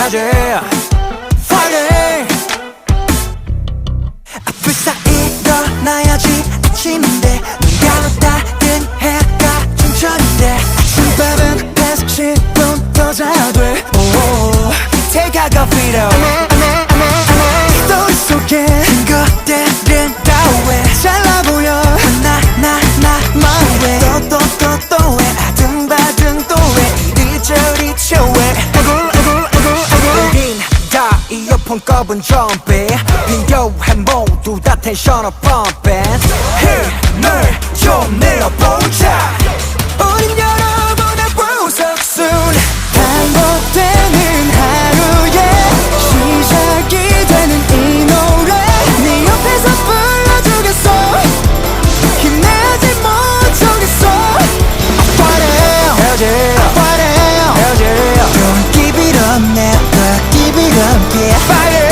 해야지 파이팅 불사 일어나야지 아침인데 눈 감았다 뜬 해가 춘천인데 아침밥은 계속 10분 더 자야 돼 Take out the video 스토리 속에 것들은 다 왜 잘나 보여 나 왜 또 왜 아등바등 또 왜 이리저리 쳐왜 우린 다 이어폰 꼽은 좀비 비교해 모두 다 텐션을 펌핑 힘을 좀 내어보자 우린 여러분의 보석순 반복되는 하루에 시작이 되는 이 노래 네 옆에서 불러주겠어 힘내지 못하겠어 해야지 Don't give it up never give it up yeah Fighting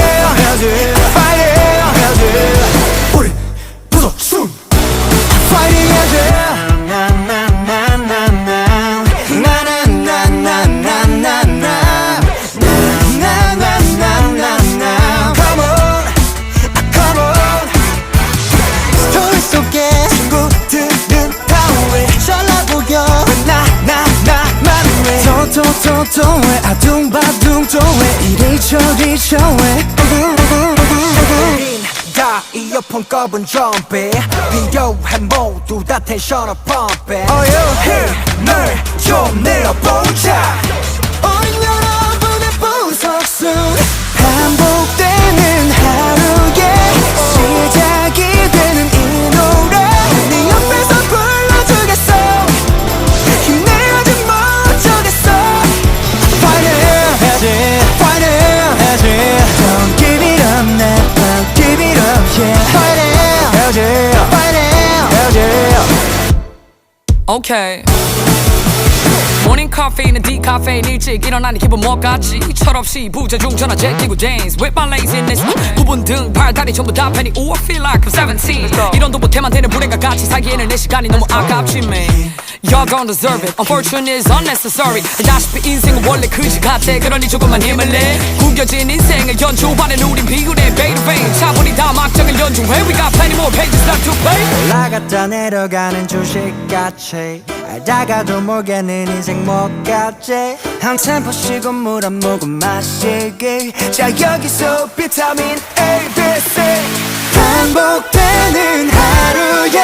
해야지 우리 보석순 Fighting 해야지 왜 아둥바둥 또왜 이리저리 저왜 우린 다 이어폰 꼽은 좀비 비교해 모두 다 텐션을 펌핑 힘을 좀 내어보자 우린 여러분의 보석순 반복되는 하루에 시작이 되는 이 노래 네 옆에서 불러주겠어 힘내지 못하겠어 Don't give it up, never give it up, yeah Fighting Okay 모닝 카페인은 디카페인 일찍 일어나니 기분 뭐같지 철없이 부재중 전화 제끼고 dance with my laziness 부분 등 팔다리 전부 다 팬이 Ooh I feel like I'm 17 이런도 못해만 되는 불행과 같이 살기에는 내 시간이 너무 아깝지 man Y'all don't deserve it Unfortunate is unnecessary 알다시피 인생은 원래 그지 같아 그러니 조금만 힘을 내 구겨진 인생을 연주하는 우린 비굴해 베이베이 차분히 다 막장을 연주해 We got plenty more pages left to play 올라갔다 내려가는 주식같이 알다가도 모르겠는 인생 뭐같지 한 템포 쉬고 물 한 모금 마시기 자 여기서 비타민 A, B, C 반복되는 하루에